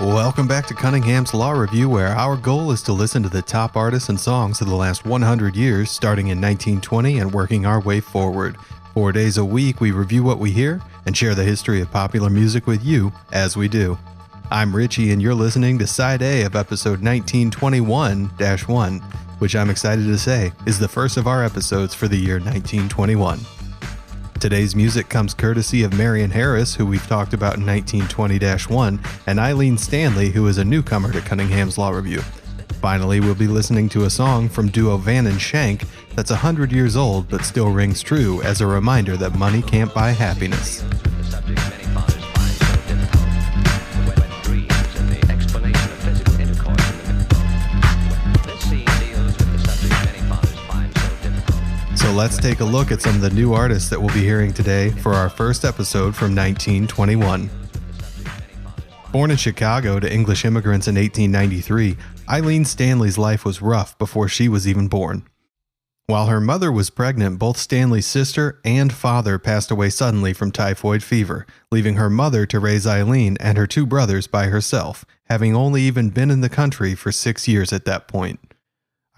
Welcome back to Cunningham's Law Review, where our goal is to listen to the top artists and songs of the last 100 years, starting in 1920 and working our way forward. 4 days a week, we review what we hear and share the history of popular music with you as we do. I'm Richie, and you're listening to Side A of episode 1921-1, which I'm excited to say is the first of our episodes for the year 1921. Today's music comes courtesy of Marion Harris, who we've talked about in 1920-1, and Aileen Stanley, who is a newcomer to Cunningham's Law Review. Finally, we'll be listening to a song from duo Van and Schenk that's 100 years old but still rings true as a reminder that money can't buy happiness. So let's take a look at some of the new artists that we'll be hearing today for our first episode from 1921. Born in Chicago to English immigrants in 1893, Aileen Stanley's life was rough before she was even born. While her mother was pregnant, both Stanley's sister and father passed away suddenly from typhoid fever, leaving her mother to raise Aileen and her two brothers by herself, having only even been in the country for 6 years at that point.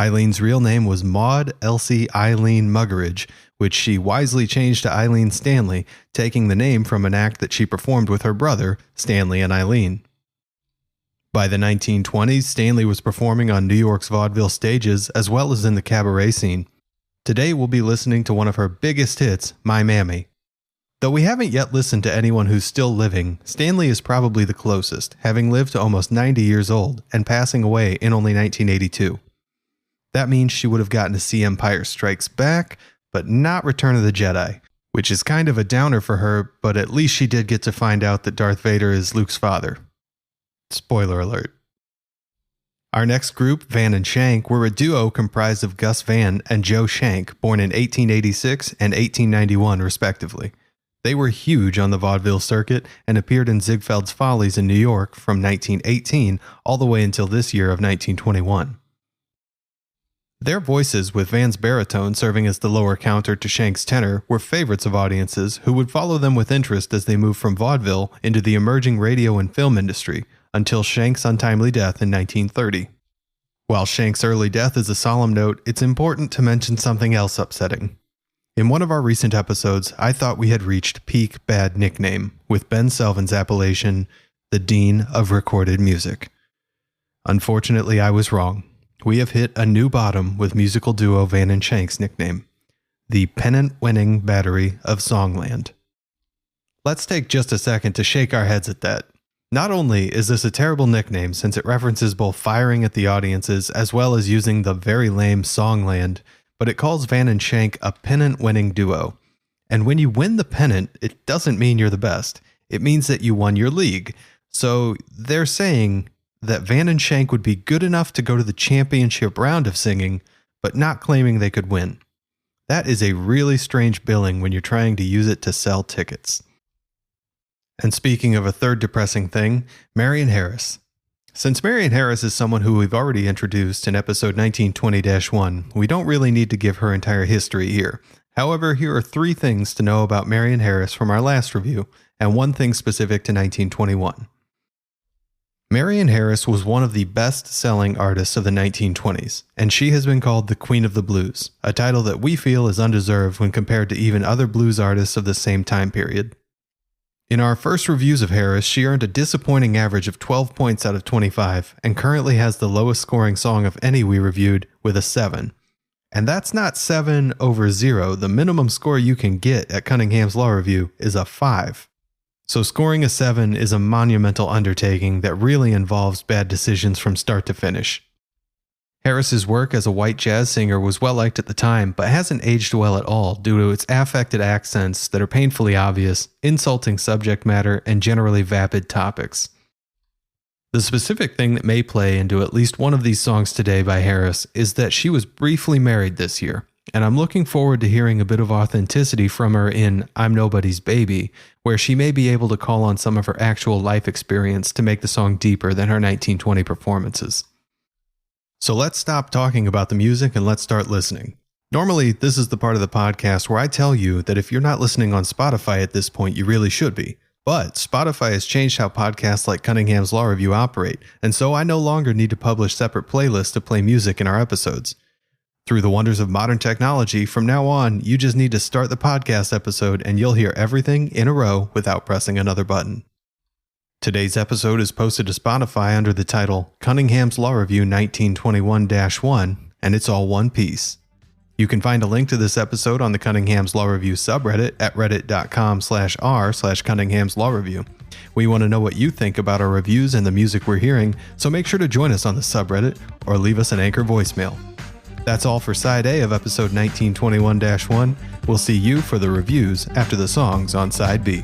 Aileen's real name was Maud Elsie Aileen Muggeridge, which she wisely changed to Aileen Stanley, taking the name from an act that she performed with her brother, Stanley and Aileen. By the 1920s, Stanley was performing on New York's vaudeville stages as well as in the cabaret scene. Today we'll be listening to one of her biggest hits, My Mammy. Though we haven't yet listened to anyone who's still living, Stanley is probably the closest, having lived to almost 90 years old and passing away in only 1982. That means she would have gotten to see Empire Strikes Back, but not Return of the Jedi, which is kind of a downer for her, but at least she did get to find out that Darth Vader is Luke's father. Spoiler alert. Our next group, Van and Schenk, were a duo comprised of Gus Van and Joe Schenk, born in 1886 and 1891 respectively. They were huge on the vaudeville circuit and appeared in Ziegfeld's Follies in New York from 1918 all the way until this year of 1921. Their voices, with Van's baritone serving as the lower counter to Schenk's tenor, were favorites of audiences who would follow them with interest as they moved from vaudeville into the emerging radio and film industry, until Schenk's untimely death in 1930. While Schenk's early death is a solemn note, it's important to mention something else upsetting. In one of our recent episodes, I thought we had reached peak bad nickname, with Ben Selvins' appellation, the Dean of Recorded Music. Unfortunately, I was wrong. We have hit a new bottom with musical duo Van and Schenk's nickname, the pennant-winning battery of Songland. Let's take just a second to shake our heads at that. Not only is this a terrible nickname since it references both firing at the audiences as well as using the very lame Songland, but it calls Van and Schenk a pennant-winning duo. And when you win the pennant, it doesn't mean you're the best. It means that you won your league. So they're saying that Van and Schenk would be good enough to go to the championship round of singing, but not claiming they could win. That is a really strange billing when you're trying to use it to sell tickets. And speaking of a third depressing thing, Marion Harris. Since Marion Harris is someone who we've already introduced in episode 1920-1, we don't really need to give her entire history here. However, here are 3 things to know about Marion Harris from our last review, and one thing specific to 1921. Marion Harris was one of the best-selling artists of the 1920s, and she has been called the Queen of the Blues, a title that we feel is undeserved when compared to even other blues artists of the same time period. In our first reviews of Harris, she earned a disappointing average of 12 points out of 25, and currently has the lowest scoring song of any we reviewed with a 7. And that's not 7 over 0, the minimum score you can get at Cunningham's Law Review is a 5. So scoring a 7 is a monumental undertaking that really involves bad decisions from start to finish. Harris's work as a white jazz singer was well liked at the time, but hasn't aged well at all due to its affected accents that are painfully obvious, insulting subject matter, and generally vapid topics. The specific thing that may play into at least one of these songs today by Harris is that she was briefly married this year, and I'm looking forward to hearing a bit of authenticity from her in I'm Nobody's Baby, where she may be able to call on some of her actual life experience to make the song deeper than her 1920 performances. So let's stop talking about the music and let's start listening. Normally, this is the part of the podcast where I tell you that if you're not listening on Spotify at this point, you really should be. But Spotify has changed how podcasts like Cunningham's Law Review operate, and so I no longer need to publish separate playlists to play music in our episodes. Through the wonders of modern technology, from now on, you just need to start the podcast episode and you'll hear everything in a row without pressing another button. Today's episode is posted to Spotify under the title Cunningham's Law Review 1921-1, and it's all one piece. You can find a link to this episode on the Cunningham's Law Review subreddit at reddit.com/r/CunninghamsLawReview. We want to know what you think about our reviews and the music we're hearing, so make sure to join us on the subreddit or leave us an Anchor voicemail. That's all for Side A of episode 1921-1. We'll see you for the reviews after the songs on Side B.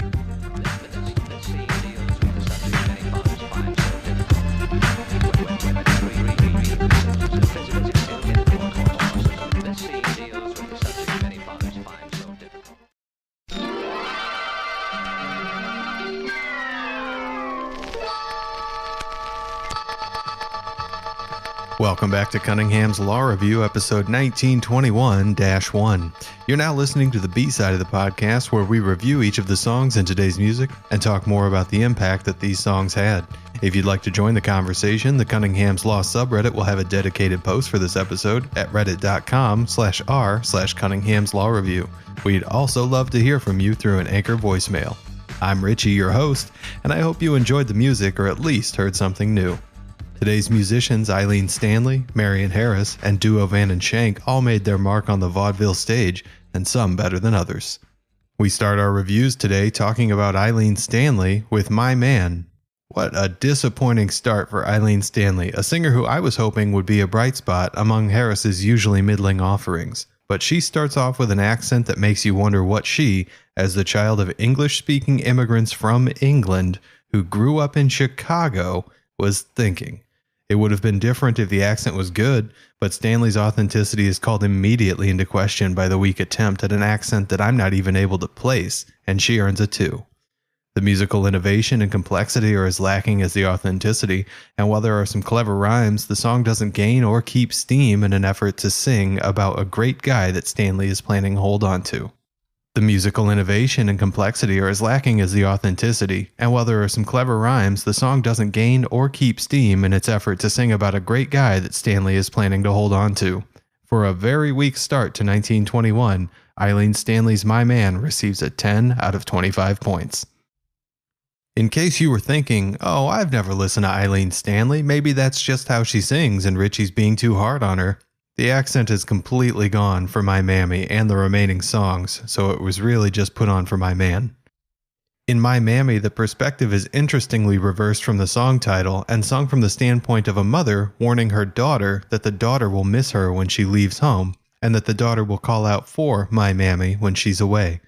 Welcome back to Cunningham's Law Review, episode 1921-1. You're now listening to the B-side of the podcast, where we review each of the songs in today's music and talk more about the impact that these songs had. If you'd like to join the conversation, the Cunningham's Law subreddit will have a dedicated post for this episode at reddit.com/r/CunninghamsLawReview. We'd also love to hear from you through an Anchor voicemail. I'm Richie, your host, and I hope you enjoyed the music or at least heard something new. Today's musicians, Aileen Stanley, Marion Harris, and duo Van and Schenk, all made their mark on the vaudeville stage, and some better than others. We start our reviews today talking about Aileen Stanley with My Man. What a disappointing start for Aileen Stanley, a singer who I was hoping would be a bright spot among Harris's usually middling offerings. But she starts off with an accent that makes you wonder what she, as the child of English-speaking immigrants from England who grew up in Chicago, was thinking. It would have been different if the accent was good, but Stanley's authenticity is called immediately into question by the weak attempt at an accent that I'm not even able to place, and she earns a 2. The musical innovation and complexity are as lacking as the authenticity, and while there are some clever rhymes, the song doesn't gain or keep steam in an effort to sing about a great guy that Stanley is planning to hold on to. The musical innovation and complexity are as lacking as the authenticity, and while there are some clever rhymes, the song doesn't gain or keep steam in its effort to sing about a great guy that Stanley is planning to hold on to. For a very weak start to 1921, Aileen Stanley's My Man receives a 10 out of 25 points. In case you were thinking, oh, I've never listened to Aileen Stanley, maybe that's just how she sings and Richie's being too hard on her. The accent is completely gone for My Mammy and the remaining songs, so it was really just put on for My Man. In My Mammy, the perspective is interestingly reversed from the song title and sung from the standpoint of a mother warning her daughter that the daughter will miss her when she leaves home, and that the daughter will call out for My Mammy when she's away.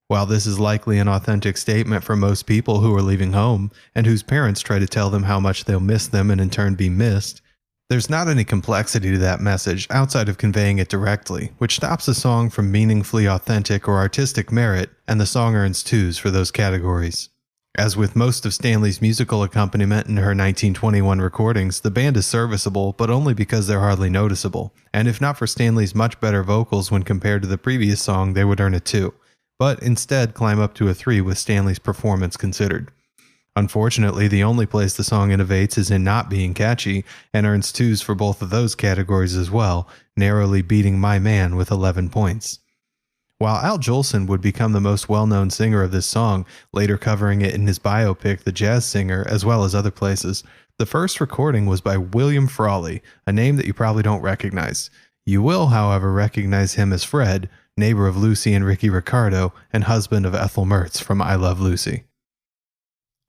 While this is likely an authentic statement for most people who are leaving home, and whose parents try to tell them how much they'll miss them and in turn be missed, there's not any complexity to that message outside of conveying it directly, which stops the song from meaningfully authentic or artistic merit, and the song earns 2s for those categories. As with most of Stanley's musical accompaniment in her 1921 recordings, the band is serviceable, but only because they're hardly noticeable, and if not for Stanley's much better vocals when compared to the previous song, they would earn a 2, but instead climb up to a 3 with Stanley's performance considered. Unfortunately, the only place the song innovates is in not being catchy, and earns 2s for both of those categories as well, narrowly beating My Man with 11 points. While Al Jolson would become the most well-known singer of this song, later covering it in his biopic The Jazz Singer, as well as other places, the first recording was by William Frawley, a name that you probably don't recognize. You will, however, recognize him as Fred, neighbor of Lucy and Ricky Ricardo, and husband of Ethel Mertz from I Love Lucy.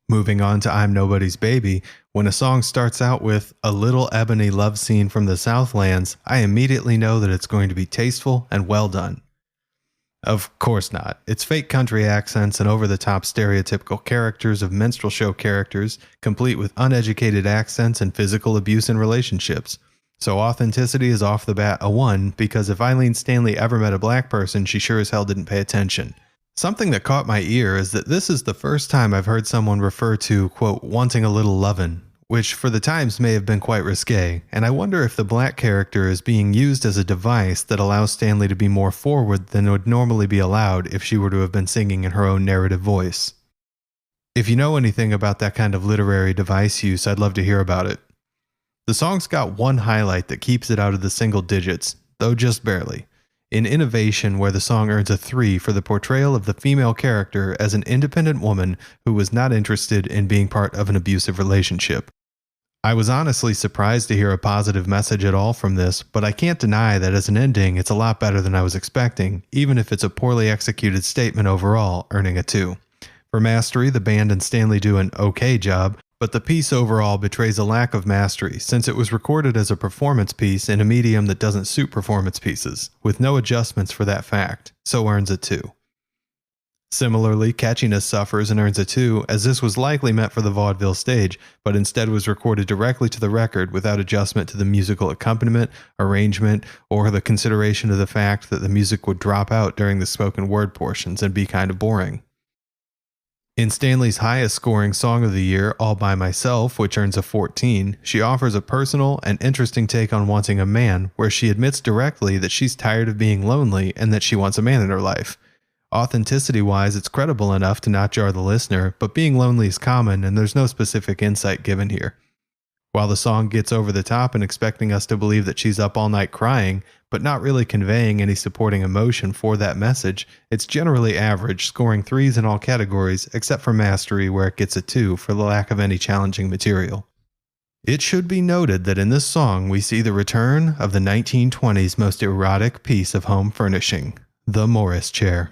Moving on to I'm Nobody's Baby, when a song starts out with a little ebony love scene from the Southlands, I immediately know that it's going to be tasteful and well done. Of course not. It's fake country accents and over-the-top stereotypical characters of minstrel show characters, complete with uneducated accents and physical abuse in relationships. So authenticity is off the bat a 1, because if Aileen Stanley ever met a black person, she sure as hell didn't pay attention. Something that caught my ear is that this is the first time I've heard someone refer to, quote, wanting a little lovin', which for the times may have been quite risque, and I wonder if the black character is being used as a device that allows Stanley to be more forward than would normally be allowed if she were to have been singing in her own narrative voice. If you know anything about that kind of literary device use, I'd love to hear about it. The song's got one highlight that keeps it out of the single digits, though just barely. An innovation where the song earns a 3 for the portrayal of the female character as an independent woman who was not interested in being part of an abusive relationship. I was honestly surprised to hear a positive message at all from this, but I can't deny that as an ending it's a lot better than I was expecting, even if it's a poorly executed statement overall, earning a 2. For mastery, the band and Stanley do an okay job, but the piece overall betrays a lack of mastery since it was recorded as a performance piece in a medium that doesn't suit performance pieces, with no adjustments for that fact, so earns a 2. Similarly, catchiness suffers and earns a 2, as this was likely meant for the vaudeville stage, but instead was recorded directly to the record without adjustment to the musical accompaniment, arrangement, or the consideration of the fact that the music would drop out during the spoken word portions and be kind of boring. In Stanley's highest scoring song of the year, All By Myself, which earns a 14, she offers a personal and interesting take on wanting a man, where she admits directly that she's tired of being lonely and that she wants a man in her life. Authenticity-wise, it's credible enough to not jar the listener, but being lonely is common and there's no specific insight given here. While the song gets over the top in expecting us to believe that she's up all night crying, but not really conveying any supporting emotion for that message, it's generally average, scoring 3s in all categories except for mastery where it gets a 2 for the lack of any challenging material. It should be noted that in this song we see the return of the 1920s most erotic piece of home furnishing, the Morris chair.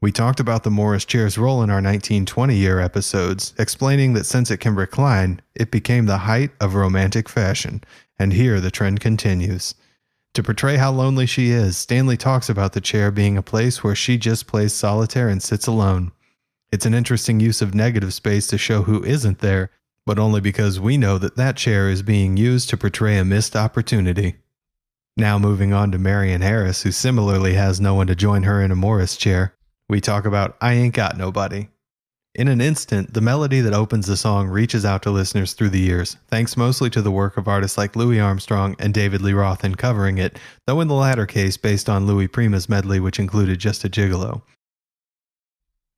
We talked about the Morris chair's role in our 1920-year episodes, explaining that since it can recline, it became the height of romantic fashion, and here the trend continues. To portray how lonely she is, Stanley talks about the chair being a place where she just plays solitaire and sits alone. It's an interesting use of negative space to show who isn't there, but only because we know that that chair is being used to portray a missed opportunity. Now moving on to Marion Harris, who similarly has no one to join her in a Morris chair. We talk about I Ain't Got Nobody. In an instant, the melody that opens the song reaches out to listeners through the years, thanks mostly to the work of artists like Louis Armstrong and David Lee Roth in covering it, though in the latter case based on Louis Prima's medley which included Just a Gigolo.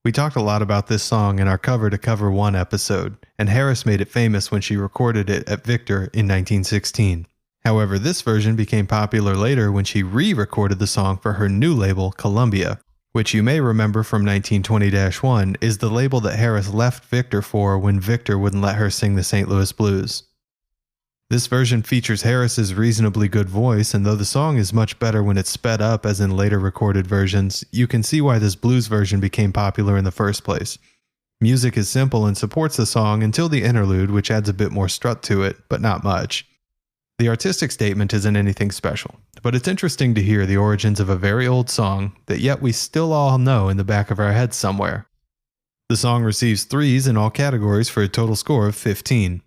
We talked a lot about this song in our Cover to Cover 1 episode, and Harris made it famous when she recorded it at Victor in 1916. However, this version became popular later when she re-recorded the song for her new label, Columbia, which you may remember from 1920-1 is the label that Harris left Victor for when Victor wouldn't let her sing the St. Louis Blues. This version features Harris's reasonably good voice, and though the song is much better when it's sped up as in later recorded versions, you can see why this blues version became popular in the first place. Music is simple and supports the song until the interlude, which adds a bit more strut to it, but not much. The artistic statement isn't anything special, but it's interesting to hear the origins of a very old song that yet we still all know in the back of our heads somewhere. The song receives 3s in all categories for a total score of 15.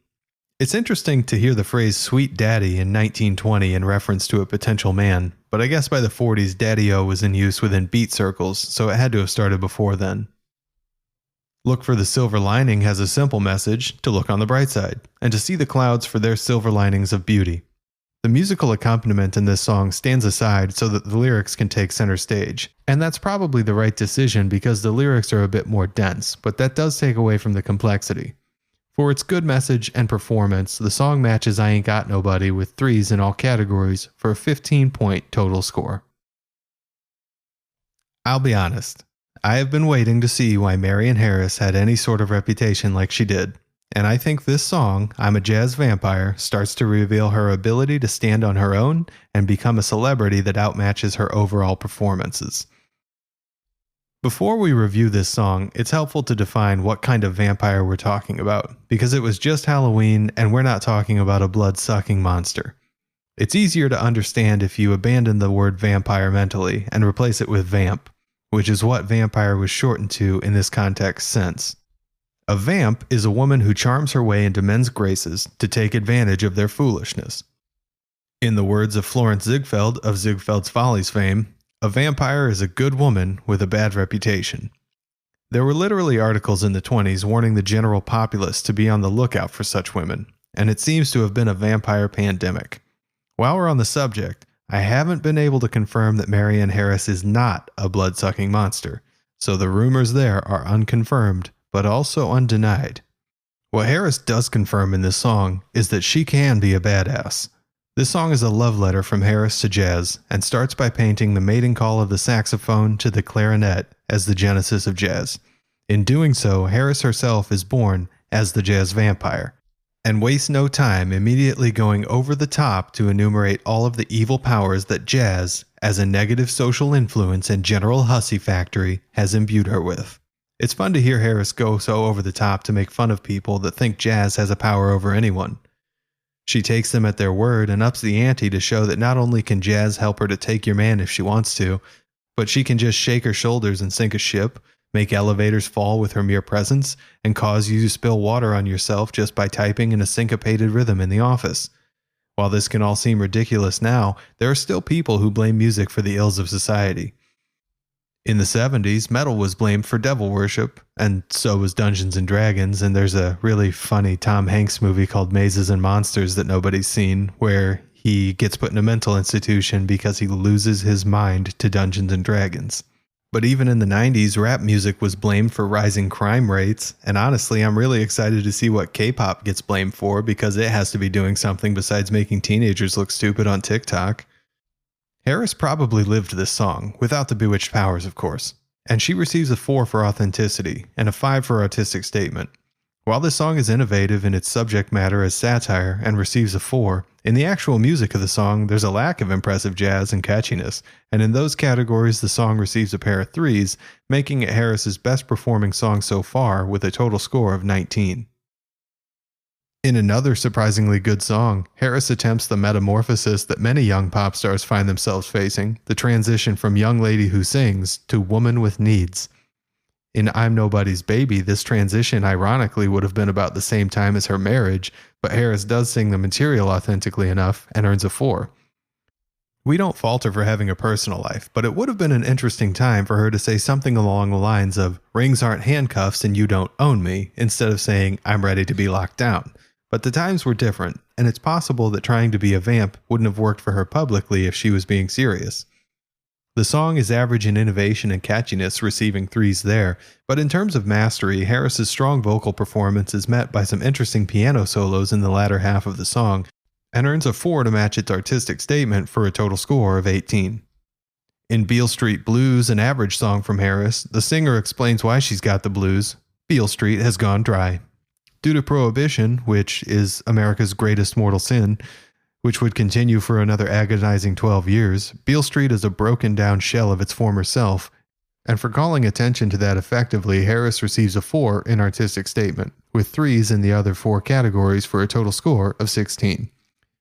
It's interesting to hear the phrase Sweet Daddy in 1920 in reference to a potential man, but I guess by the 40s Daddy-O was in use within beat circles, so it had to have started before then. Look for the Silver Lining has a simple message, to look on the bright side, and to see the clouds for their silver linings of beauty. The musical accompaniment in this song stands aside so that the lyrics can take center stage, and that's probably the right decision because the lyrics are a bit more dense, but that does take away from the complexity. For its good message and performance, the song matches I Ain't Got Nobody with 3s in all categories for a 15-point total score. I'll be honest, I have been waiting to see why Marion Harris had any sort of reputation like she did, and I think this song, I'm a Jazz Vampire, starts to reveal her ability to stand on her own and become a celebrity that outmatches her overall performances. Before we review this song, it's helpful to define what kind of vampire we're talking about, because it was just Halloween and we're not talking about a blood-sucking monster. It's easier to understand if you abandon the word vampire mentally and replace it with vamp, which is what vampire was shortened to in this context since. A vamp is a woman who charms her way into men's graces to take advantage of their foolishness. In the words of Florence Ziegfeld of Ziegfeld's Follies fame, a vampire is a good woman with a bad reputation. There were literally articles in the 20s warning the general populace to be on the lookout for such women, and it seems to have been a vampire pandemic. While we're on the subject, I haven't been able to confirm that Marion Harris is not a blood-sucking monster, so the rumors there are unconfirmed, but also undenied. What Harris does confirm in this song is that she can be a badass. This song is a love letter from Harris to jazz, and starts by painting the mating call of the saxophone to the clarinet as the genesis of jazz. In doing so, Harris herself is born as the jazz vampire, and wastes no time immediately going over the top to enumerate all of the evil powers that jazz, as a negative social influence and general hussy factory, has imbued her with. It's fun to hear Harris go so over the top to make fun of people that think jazz has a power over anyone. She takes them at their word and ups the ante to show that not only can jazz help her to take your man if she wants to, but she can just shake her shoulders and sink a ship, make elevators fall with her mere presence, and cause you to spill water on yourself just by typing in a syncopated rhythm in the office. While this can all seem ridiculous now, there are still people who blame music for the ills of society. In the 70s, metal was blamed for devil worship, and so was Dungeons & Dragons, and there's a really funny Tom Hanks movie called Mazes and Monsters that nobody's seen, where he gets put in a mental institution because he loses his mind to Dungeons & Dragons. But even in the 90s, rap music was blamed for rising crime rates, and honestly, I'm really excited to see what K-pop gets blamed for, because it has to be doing something besides making teenagers look stupid on TikTok. Harris probably lived this song, without the bewitched powers of course, and she receives a 4 for authenticity, and a 5 for artistic statement. While this song is innovative in its subject matter as satire and receives a 4, in the actual music of the song there's a lack of impressive jazz and catchiness, and in those categories the song receives a pair of 3s, making it Harris's best performing song so far with a total score of 19. In another surprisingly good song, Harris attempts the metamorphosis that many young pop stars find themselves facing, the transition from young lady who sings to woman with needs. In I'm Nobody's Baby, this transition ironically would have been about the same time as her marriage, but Harris does sing the material authentically enough and earns a 4. We don't fault her for having a personal life, but it would have been an interesting time for her to say something along the lines of, "Rings aren't handcuffs and you don't own me," instead of saying, "I'm ready to be locked down." But the times were different, and it's possible that trying to be a vamp wouldn't have worked for her publicly if she was being serious. The song is average in innovation and catchiness, receiving 3s there, but in terms of mastery, Harris's strong vocal performance is met by some interesting piano solos in the latter half of the song, and earns a 4 to match its artistic statement for a total score of 18. In Beale Street Blues, an average song from Harris, the singer explains why she's got the blues. Beale Street has gone dry. Due to Prohibition, which is America's greatest mortal sin, which would continue for another agonizing 12 years, Beale Street is a broken down shell of its former self, and for calling attention to that effectively, Harris receives a 4 in artistic statement, with 3s in the other 4 categories for a total score of 16.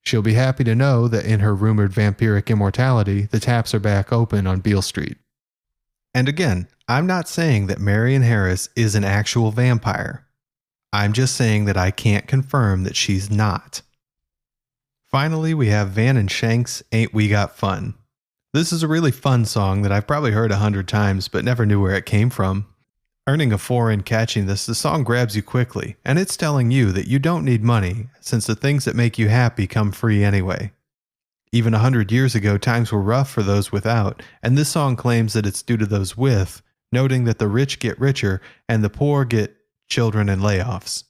She'll be happy to know that in her rumored vampiric immortality, the taps are back open on Beale Street. And again, I'm not saying that Marion Harris is an actual vampire. I'm just saying that I can't confirm that she's not. Finally, we have Van and Schenk's Ain't We Got Fun. This is a really fun song that I've probably heard 100 times but never knew where it came from. Earning a 4 in catchiness, the song grabs you quickly, and it's telling you that you don't need money since the things that make you happy come free anyway. Even 100 years ago, times were rough for those without, and this song claims that it's due to those with, noting that the rich get richer and the poor get children and layoffs.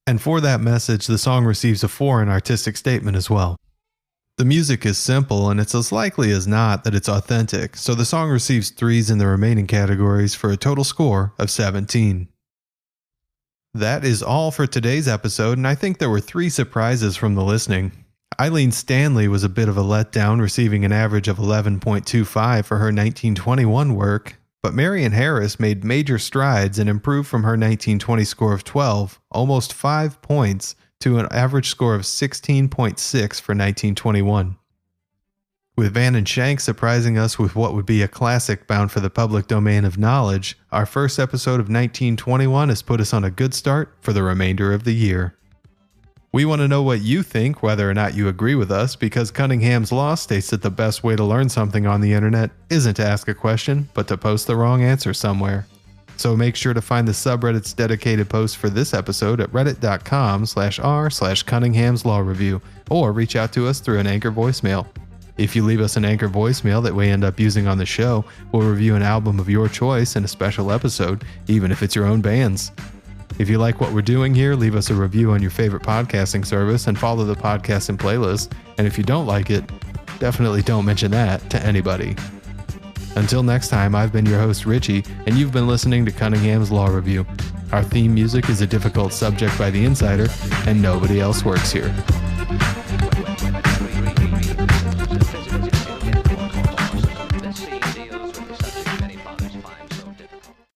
And for that message, the song receives a 4 in artistic statement as well. The music is simple, and it's as likely as not that it's authentic, so the song receives 3s in the remaining categories for a total score of 17. That is all for today's episode, and I think there were 3 surprises from the listening. Aileen Stanley was a bit of a letdown, receiving an average of 11.25 for her 1921 work, but Marion Harris made major strides and improved from her 1920 score of 12, almost 5 points, to an average score of 16.6 for 1921. With Van and Schenk surprising us with what would be a classic bound for the public domain of knowledge, our first episode of 1921 has put us on a good start for the remainder of the year. We want to know what you think, whether or not you agree with us, because Cunningham's Law states that the best way to learn something on the internet isn't to ask a question, but to post the wrong answer somewhere. So make sure to find the subreddit's dedicated post for this episode at reddit.com/r/CunninghamsLawReview, or reach out to us through an Anchor voicemail. If you leave us an Anchor voicemail that we end up using on the show, we'll review an album of your choice in a special episode, even if it's your own band's. If you like what we're doing here, leave us a review on your favorite podcasting service and follow the podcasting playlist. And if you don't like it, definitely don't mention that to anybody. Until next time, I've been your host, Richie, and you've been listening to Cunningham's Law Review. Our theme music is A Difficult Subject by The Insider, and nobody else works here.